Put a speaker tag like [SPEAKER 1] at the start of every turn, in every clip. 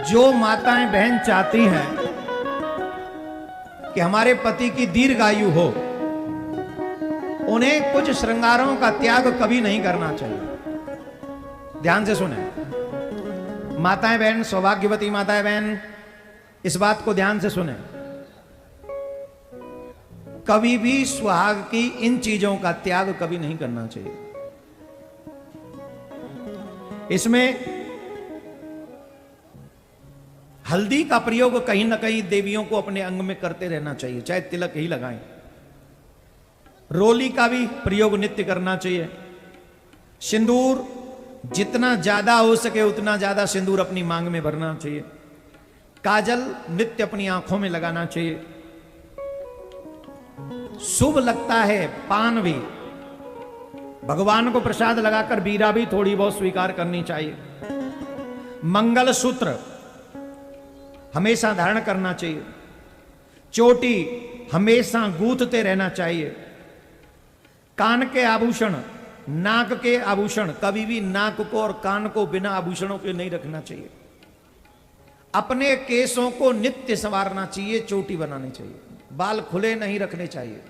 [SPEAKER 1] जो माताएं बहन चाहती हैं कि हमारे पति की दीर्घायु हो, उन्हें कुछ श्रृंगारों का त्याग कभी नहीं करना चाहिए। ध्यान से सुने माताएं बहन, सौभाग्यवती माताएं बहन, इस बात को ध्यान से सुने। कभी भी सुहाग की इन चीजों का त्याग कभी नहीं करना चाहिए। इसमें हल्दी का प्रयोग कहीं ना कहीं देवियों को अपने अंग में करते रहना चाहिए, चाहे तिलक ही लगाएं। रोली का भी प्रयोग नित्य करना चाहिए। सिंदूर जितना ज्यादा हो सके उतना ज्यादा सिंदूर अपनी मांग में भरना चाहिए। काजल नित्य अपनी आंखों में लगाना चाहिए। शुभ लगता है पान भी, भगवान को प्रसाद लगाकर बीरा भी थोड़ी बहुत स्वीकार करनी चाहिए। मंगल सूत्र हमेशा धारण करना चाहिए। चोटी हमेशा गूंथते रहना चाहिए। कान के आभूषण, नाक के आभूषण, कभी भी नाक को और कान को बिना आभूषणों के नहीं रखना चाहिए। अपने केसों को नित्य संवारना चाहिए, चोटी बनानी चाहिए। बाल खुले नहीं रखने चाहिए।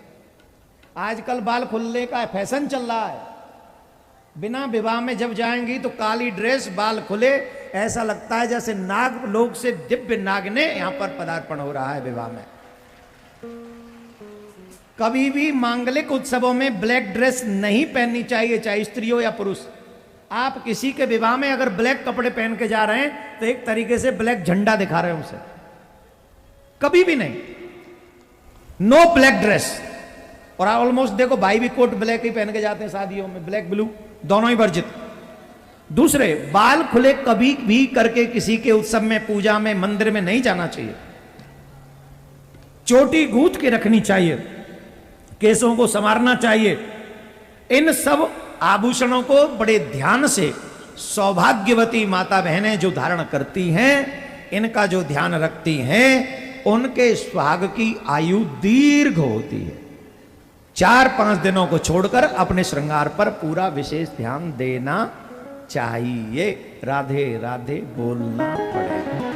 [SPEAKER 1] आजकल बाल खुलने का फैशन चल रहा है। बिना विवाह में जब जाएंगी तो काली ड्रेस, बाल खुले, ऐसा लगता है जैसे नाग लोग से दिव्य नाग ने यहां पर पदार्पण हो रहा है विवाह में। कभी भी मांगलिक उत्सवों में ब्लैक ड्रेस नहीं पहननी चाहिए, चाहे स्त्री हो या पुरुष। आप किसी के विवाह में अगर ब्लैक कपड़े पहन के जा रहे हैं तो एक तरीके से ब्लैक झंडा दिखा रहे हैं उसे। कभी भी नहीं, नो ब्लैक ड्रेस। और ऑलमोस्ट देखो भाई भी कोट ब्लैक ही पहन के जाते हैं शादियों में, ब्लैक ब्लू दोनों ही वर्जित। दूसरे, बाल खुले कभी भी करके किसी के उत्सव में, पूजा में, मंदिर में नहीं जाना चाहिए। चोटी गूंथ के रखनी चाहिए, केसों को संवारना चाहिए। इन सब आभूषणों को बड़े ध्यान से सौभाग्यवती माता बहनें जो धारण करती हैं, इनका जो ध्यान रखती हैं, उनके सुहाग की आयु दीर्घ होती है। 4-5 दिनों को छोड़कर अपने श्रृंगार पर पूरा विशेष ध्यान देना चाहिए। राधे राधे बोलना पड़ेगा।